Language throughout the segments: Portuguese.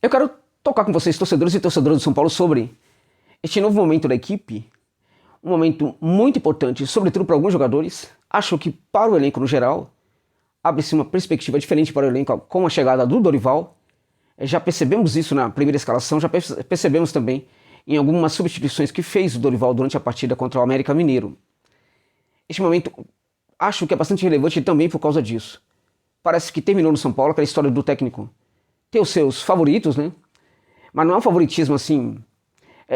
Eu quero tocar com vocês, torcedores e torcedoras do São Paulo, sobre este novo momento da equipe, um momento muito importante, sobretudo para alguns jogadores. Acho que para o elenco no geral, abre-se uma perspectiva diferente para o elenco com a chegada do Dorival. Já percebemos isso na primeira escalação, já percebemos também em algumas substituições que fez o Dorival durante a partida contra o América Mineiro. Este momento acho que é bastante relevante também por causa disso. Parece que terminou no São Paulo aquela história do técnico ter os seus favoritos, né? Mas não é um favoritismo assim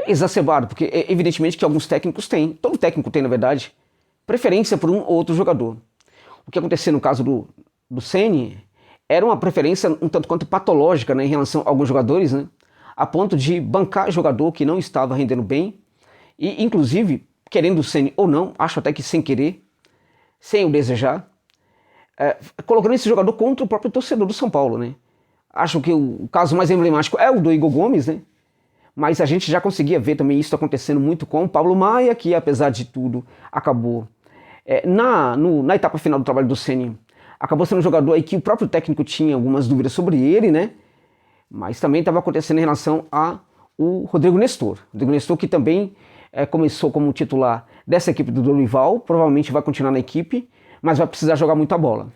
exacerbado, porque evidentemente que alguns técnicos têm, todo técnico tem na verdade, preferência por um ou outro jogador. O que aconteceu no caso do Ceni era uma preferência um tanto quanto patológica, né, em relação a alguns jogadores, né, a ponto de bancar jogador que não estava rendendo bem e inclusive, querendo o Ceni ou não, acho até que sem querer, sem o desejar, colocando esse jogador contra o próprio torcedor do São Paulo, né. Acho que o caso mais emblemático é o do Igor Gomes, né? Mas a gente já conseguia ver também isso acontecendo muito com o Pablo Maia, que apesar de tudo acabou na etapa final do trabalho do Ceni, acabou sendo um jogador aí que o próprio técnico tinha algumas dúvidas sobre ele, né? Mas também estava acontecendo em relação ao Rodrigo Nestor. Rodrigo Nestor que também começou como titular dessa equipe do Dorival, provavelmente vai continuar na equipe, mas vai precisar jogar muita bola.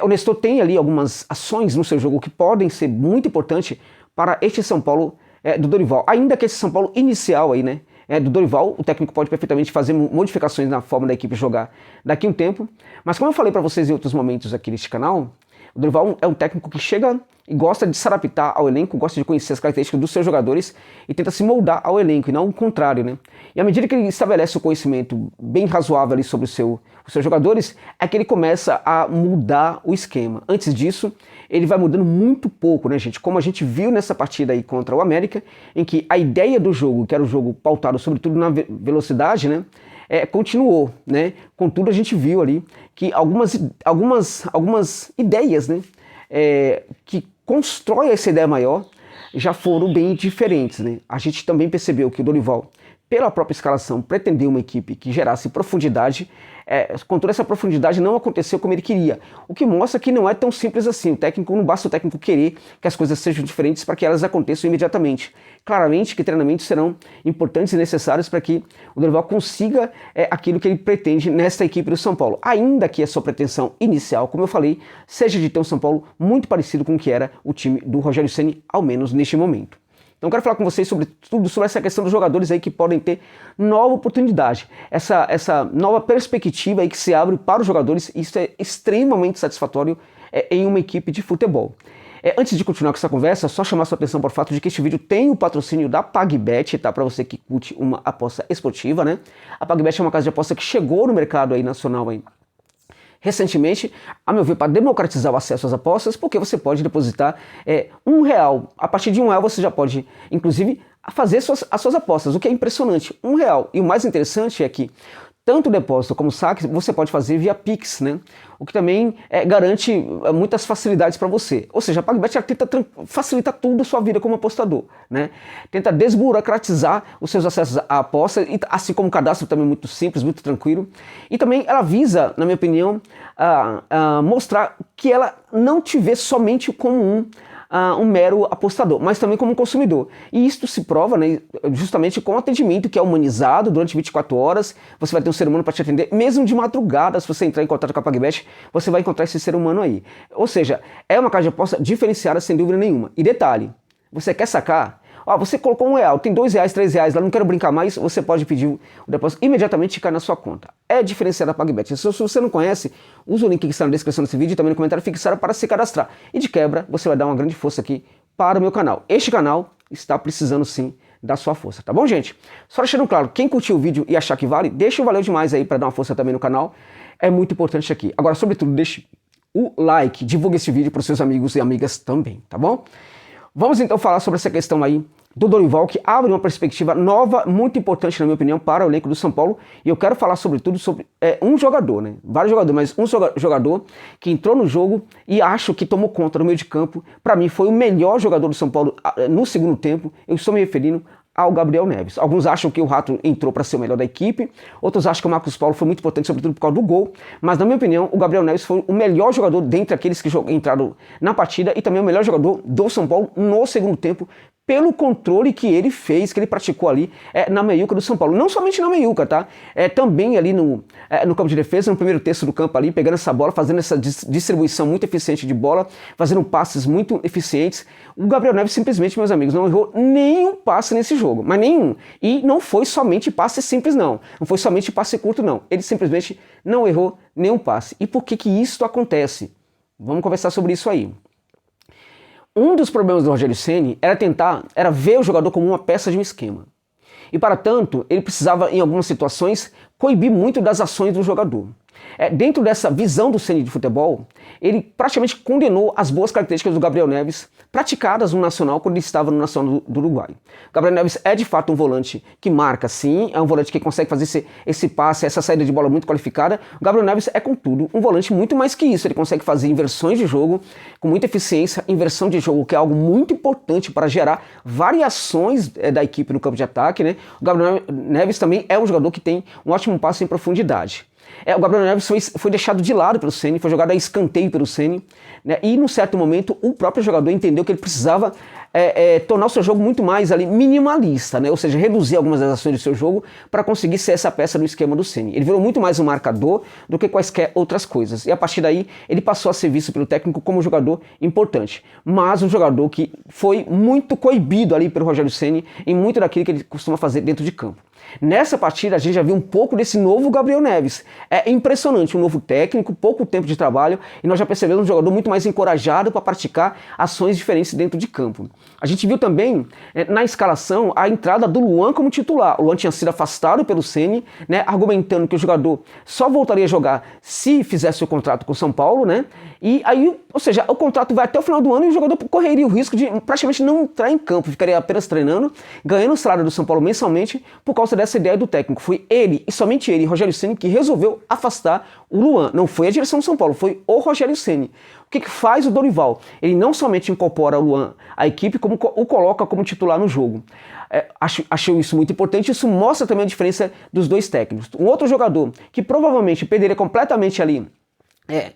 O Nestor tem ali algumas ações no seu jogo que podem ser muito importantes para este São Paulo do Dorival. Ainda que esse São Paulo inicial aí, né, do Dorival, o técnico pode perfeitamente fazer modificações na forma da equipe jogar daqui a um tempo. Mas como eu falei para vocês em outros momentos aqui neste canal, o Dorival é um técnico que chega e gosta de se adaptar ao elenco, gosta de conhecer as características dos seus jogadores e tenta se moldar ao elenco, e não o contrário, né? E à medida que ele estabelece o conhecimento bem razoável ali sobre os seus jogadores, é que ele começa a mudar o esquema. Antes disso, ele vai mudando muito pouco, né, gente? Como a gente viu nessa partida aí contra o América, em que a ideia do jogo, que era o jogo pautado sobretudo na velocidade, né, continuou, né? Contudo, a gente viu ali que algumas ideias, né, que constroem essa ideia maior já foram bem diferentes, né? A gente também percebeu que o Dorival, pela própria escalação, pretendeu uma equipe que gerasse profundidade. Contudo, essa profundidade não aconteceu como ele queria, o que mostra que não é tão simples assim. Não basta o técnico querer que as coisas sejam diferentes para que elas aconteçam imediatamente. Claramente que treinamentos serão importantes e necessários para que o Dorival consiga aquilo que ele pretende nesta equipe do São Paulo, ainda que a sua pretensão inicial, como eu falei, seja de ter um São Paulo muito parecido com o que era o time do Rogério Ceni, ao menos neste momento. Então eu quero falar com vocês sobre essa questão dos jogadores aí que podem ter nova oportunidade, essa nova perspectiva aí que se abre para os jogadores. Isso é extremamente satisfatório em uma equipe de futebol. Antes de continuar com essa conversa, só chamar sua atenção para o fato de que este vídeo tem o patrocínio da PagBet, tá? Para você que curte uma aposta esportiva, né? A PagBet é uma casa de aposta que chegou no mercado aí nacional aí recentemente, a meu ver, para democratizar o acesso às apostas, porque você pode depositar R$1. A partir de R$1 você já pode, inclusive, fazer as suas apostas, o que é impressionante. R$1. E o mais interessante é que tanto o depósito como o saque você pode fazer via Pix, né? O que também garante muitas facilidades para você. Ou seja, a PagBet tenta facilitar tudo a sua vida como apostador, né? Tenta desburocratizar os seus acessos à aposta, assim como o cadastro também muito simples, muito tranquilo. E também ela visa, na minha opinião, mostrar que ela não te vê somente como um mero apostador, mas também como um consumidor. E isto se prova, né, justamente com o atendimento que é humanizado durante 24 horas. Você vai ter um ser humano para te atender, mesmo de madrugada. Se você entrar em contato com a PagBet, você vai encontrar esse ser humano aí. Ou seja, é uma casa de aposta diferenciada sem dúvida nenhuma. E detalhe, você quer sacar? Você colocou R$1, tem R$2, R$3 lá, não quero brincar mais, você pode pedir o depósito imediatamente e cai na sua conta. É diferenciada a PagBet. Se você não conhece, usa o link que está na descrição desse vídeo e também no comentário fixado para se cadastrar. E de quebra, você vai dar uma grande força aqui para o meu canal. Este canal está precisando sim da sua força, tá bom, gente? Só deixando claro, quem curtiu o vídeo e achar que vale, deixa o valeu demais aí para dar uma força também no canal. É muito importante aqui. Agora, sobretudo, deixe o like, divulgue esse vídeo para os seus amigos e amigas também, tá bom? Vamos então falar sobre essa questão aí do Dorival, que abre uma perspectiva nova, muito importante na minha opinião, para o elenco do São Paulo. E eu quero falar sobretudo sobre um jogador, né? Vários jogadores, mas um jogador que entrou no jogo e acho que tomou conta no meio de campo. Para mim foi o melhor jogador do São Paulo no segundo tempo. Eu estou me referindo ao Gabriel Neves. Alguns acham que o Rato entrou para ser o melhor da equipe, outros acham que o Marcos Paulo foi muito importante, sobretudo por causa do gol, mas na minha opinião, o Gabriel Neves foi o melhor jogador dentre aqueles que entraram na partida e também o melhor jogador do São Paulo no segundo tempo, pelo controle que ele fez, que ele praticou ali na meiuca do São Paulo. Não somente na meiuca, tá? Também ali no campo de defesa, no primeiro terço do campo ali, pegando essa bola, fazendo essa distribuição muito eficiente de bola, fazendo passes muito eficientes. O Gabriel Neves simplesmente, meus amigos, não errou nenhum passe nesse jogo, mas nenhum. E não foi somente passe simples, não. Não foi somente passe curto, não. Ele simplesmente não errou nenhum passe. E por que que isso acontece? Vamos conversar sobre isso aí. Um dos problemas do Rogério Ceni era ver o jogador como uma peça de um esquema. E para tanto, ele precisava, em algumas situações, coibir muito das ações do jogador. Dentro dessa visão do Ceni de futebol, ele praticamente condenou as boas características do Gabriel Neves praticadas no Nacional quando ele estava no Nacional do Uruguai. O Gabriel Neves é de fato um volante que marca, sim, é um volante que consegue fazer esse passe, essa saída de bola muito qualificada. O Gabriel Neves é, contudo, um volante muito mais que isso. Ele consegue fazer inversões de jogo com muita eficiência, inversão de jogo, que é algo muito importante para gerar variações da equipe no campo de ataque, né? O Gabriel Neves também é um jogador que tem um ótimo passe em profundidade. O Gabriel Neves foi deixado de lado pelo Ceni, foi jogado a escanteio pelo Ceni, né? E num certo momento o próprio jogador entendeu que ele precisava tornar o seu jogo muito mais ali minimalista, né? Ou seja, reduzir algumas das ações do seu jogo para conseguir ser essa peça no esquema do Ceni. Ele virou muito mais um marcador do que quaisquer outras coisas. E a partir daí ele passou a ser visto pelo técnico como um jogador importante, mas um jogador que foi muito coibido ali pelo Rogério Ceni em muito daquilo que ele costuma fazer dentro de campo. Nessa partida a gente já viu um pouco desse novo Gabriel Neves. É impressionante, um novo técnico, pouco tempo de trabalho, e nós já percebemos um jogador muito mais encorajado para praticar ações diferentes dentro de campo. A gente viu também na escalação a entrada do Luan como titular. O Luan tinha sido afastado pelo Ceni, né, argumentando que o jogador só voltaria a jogar se fizesse o contrato com o São Paulo, né? E aí, ou seja, o contrato vai até o final do ano e o jogador correria o risco de praticamente não entrar em campo, ficaria apenas treinando, ganhando o salário do São Paulo mensalmente por causa dessa ideia do técnico. Foi ele, e somente ele, Rogério Ceni, que resolveu afastar o Luan. Não foi a direção do São Paulo, foi o Rogério Ceni. O que faz o Dorival? Ele não somente incorpora o Luan à equipe, como o coloca como titular no jogo. Acho isso muito importante. Isso mostra também a diferença dos dois técnicos. Um outro jogador que provavelmente perderia completamente ali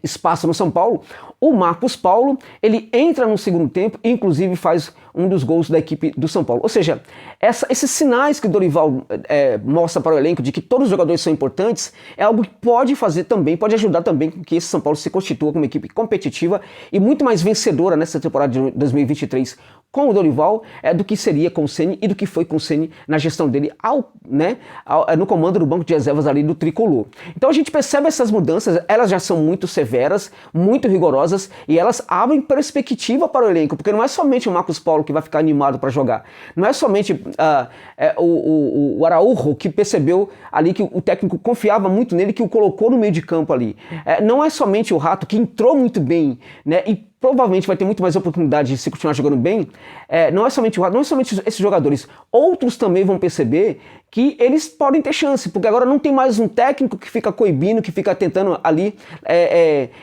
espaço no São Paulo, o Marcos Paulo, ele entra no segundo tempo e inclusive faz um dos gols da equipe do São Paulo. Ou seja, esses sinais que o Dorival mostra para o elenco de que todos os jogadores são importantes, é algo que pode fazer também, pode ajudar também com que esse São Paulo se constitua como uma equipe competitiva e muito mais vencedora nessa temporada de 2023 com o Dorival do que seria com o Ceni e do que foi com o Ceni na gestão dele no comando do banco de reservas ali do Tricolor. Então a gente percebe essas mudanças, elas já são muito severas, muito rigorosas e elas abrem perspectiva para o elenco, porque não é somente o Marcos Paulo que vai ficar animado para jogar, não é somente o Araújo que percebeu ali que o técnico confiava muito nele, que o colocou no meio de campo ali, não é somente o Rato que entrou muito bem, né, e provavelmente vai ter muito mais oportunidade de se continuar jogando bem. Não é somente o Rato, não é somente esses jogadores. Outros também vão perceber que eles podem ter chance, porque agora não tem mais um técnico que fica coibindo, que fica tentando ali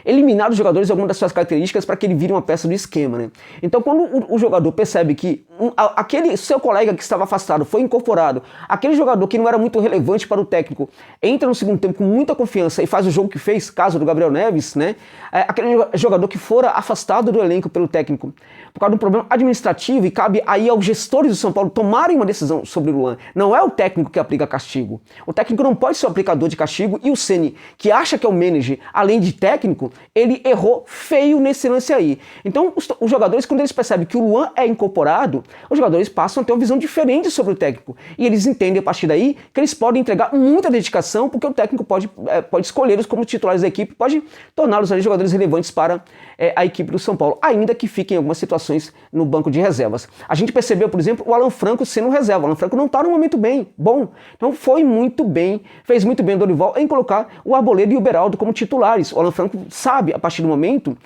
eliminar os jogadores de alguma das suas características para que ele vire uma peça do esquema, né? Então quando o jogador percebe que aquele seu colega que estava afastado foi incorporado, aquele jogador que não era muito relevante para o técnico entra no segundo tempo com muita confiança e faz o jogo que fez, caso do Gabriel Neves, né? Aquele jogador que fora afastado do elenco pelo técnico por causa de um problema administrativo, e cabe aí aos gestores do São Paulo tomarem uma decisão sobre o Luan. Não é o técnico que aplica castigo. O técnico não pode ser o aplicador de castigo, e o Ceni, que acha que é o manager, além de técnico, ele errou feio nesse lance aí. Então os jogadores, quando eles percebem que o Luan é incorporado, os jogadores passam a ter uma visão diferente sobre o técnico. E eles entendem a partir daí que eles podem entregar muita dedicação, porque o técnico pode escolhê-los como titulares da equipe, pode torná-los ali jogadores relevantes para a equipe do São Paulo, ainda que fiquem em algumas situações no banco de reservas. A gente percebeu, por exemplo, o Alan Franco sendo reserva. O Alan Franco não está num momento bom. Então foi muito bem, fez muito bem o Dorival em colocar o Arboleda e o Beraldo como titulares. O Alan Franco sabe, a partir do momento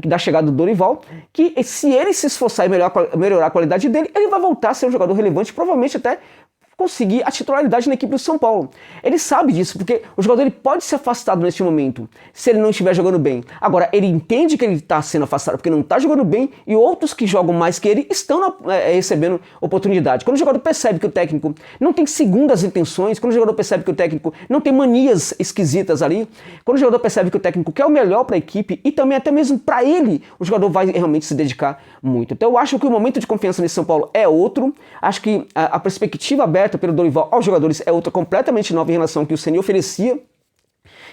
da chegada do Dorival, que se ele se esforçar e melhorar a qualidade dele, ele vai voltar a ser um jogador relevante, provavelmente até conseguir a titularidade na equipe do São Paulo. Ele sabe disso, porque o jogador ele pode ser afastado neste momento, se ele não estiver jogando bem. Agora, ele entende que ele está sendo afastado porque não está jogando bem, e outros que jogam mais que ele estão recebendo oportunidade. Quando o jogador percebe que o técnico não tem segundas intenções, quando o jogador percebe que o técnico não tem manias esquisitas ali, quando o jogador percebe que o técnico quer o melhor para a equipe e também até mesmo para ele, o jogador vai realmente se dedicar muito. Então eu acho que o momento de confiança nesse São Paulo é outro, acho que a perspectiva aberta pelo Dorival aos jogadores é outra completamente nova em relação ao que o Ceni oferecia.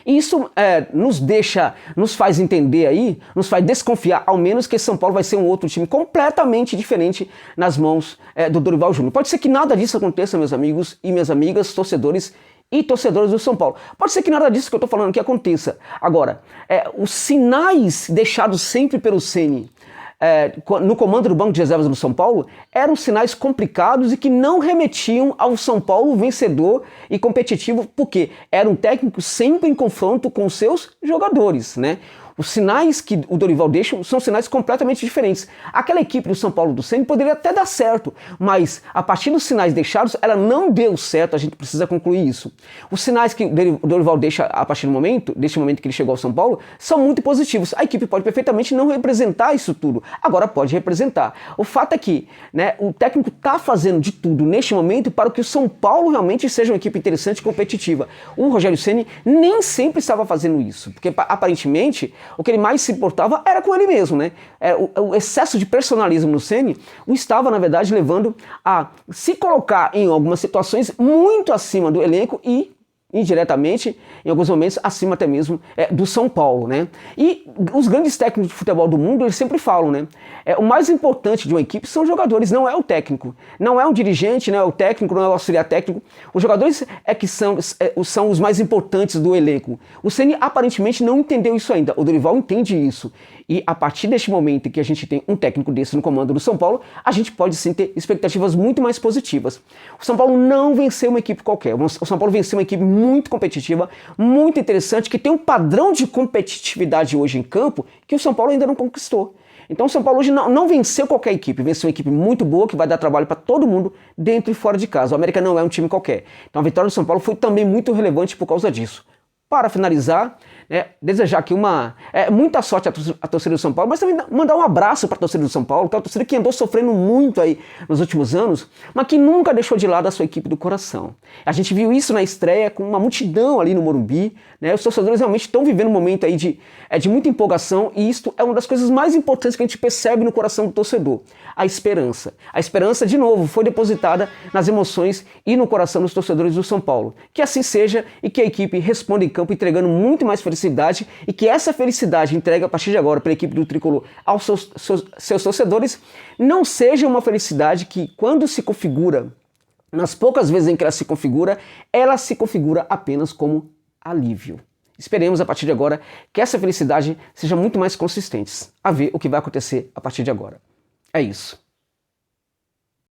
E isso nos faz entender aí, nos faz desconfiar, ao menos que São Paulo vai ser um outro time completamente diferente nas mãos do Dorival Júnior. Pode ser que nada disso aconteça, meus amigos e minhas amigas, torcedores e torcedores do São Paulo. Pode ser que nada disso que eu estou falando aqui aconteça. Agora, os sinais deixados sempre pelo Ceni no comando do banco de reservas do São Paulo eram sinais complicados e que não remetiam ao São Paulo vencedor e competitivo, porque era um técnico sempre em confronto com os seus jogadores, né? Os sinais que o Dorival deixa são sinais completamente diferentes. Aquela equipe do São Paulo do Ceni poderia até dar certo, mas a partir dos sinais deixados, ela não deu certo, a gente precisa concluir isso. Os sinais que o Dorival deixa a partir deste momento que ele chegou ao São Paulo, são muito positivos. A equipe pode perfeitamente não representar isso tudo, agora pode representar. O fato é que o técnico está fazendo de tudo neste momento para que o São Paulo realmente seja uma equipe interessante e competitiva. O Rogério Ceni nem sempre estava fazendo isso, porque aparentemente o que ele mais se importava era com ele mesmo, né? O excesso de personalismo no Ceni o estava, na verdade, levando a se colocar em algumas situações muito acima do elenco e indiretamente, em alguns momentos, acima até mesmo do São Paulo, né? E os grandes técnicos de futebol do mundo, eles sempre falam, né? O mais importante de uma equipe são os jogadores, não é o técnico. Não é um dirigente, não é o técnico, não é o auxiliar técnico. Os jogadores que são os mais importantes do elenco. O Ceni aparentemente não entendeu isso ainda. O Dorival entende isso. E a partir deste momento que a gente tem um técnico desse no comando do São Paulo, a gente pode sim ter expectativas muito mais positivas. O São Paulo não venceu uma equipe qualquer. O São Paulo venceu uma equipe muito competitiva, muito interessante, que tem um padrão de competitividade hoje em campo que o São Paulo ainda não conquistou. Então o São Paulo hoje não venceu qualquer equipe, venceu uma equipe muito boa que vai dar trabalho para todo mundo dentro e fora de casa. O América não é um time qualquer. Então a vitória do São Paulo foi também muito relevante por causa disso. Para finalizar, desejar aqui muita sorte à torcida do São Paulo, mas também mandar um abraço para a torcida do São Paulo, que é uma torcida que andou sofrendo muito aí nos últimos anos, mas que nunca deixou de lado a sua equipe do coração. A gente viu isso na estreia com uma multidão ali no Morumbi, né? Os torcedores realmente estão vivendo um momento aí de muita empolgação, e isto é uma das coisas mais importantes que a gente percebe no coração do torcedor, a esperança. A esperança, de novo, foi depositada nas emoções e no coração dos torcedores do São Paulo. Que assim seja e que a equipe responda em campo entregando muito mais felicidade, e que essa felicidade entregue a partir de agora pela equipe do Tricolor aos seus torcedores não seja uma felicidade que, quando se configura, nas poucas vezes em que ela se configura apenas como alívio. Esperemos a partir de agora que essa felicidade seja muito mais consistente. A ver o que vai acontecer a partir de agora. É isso.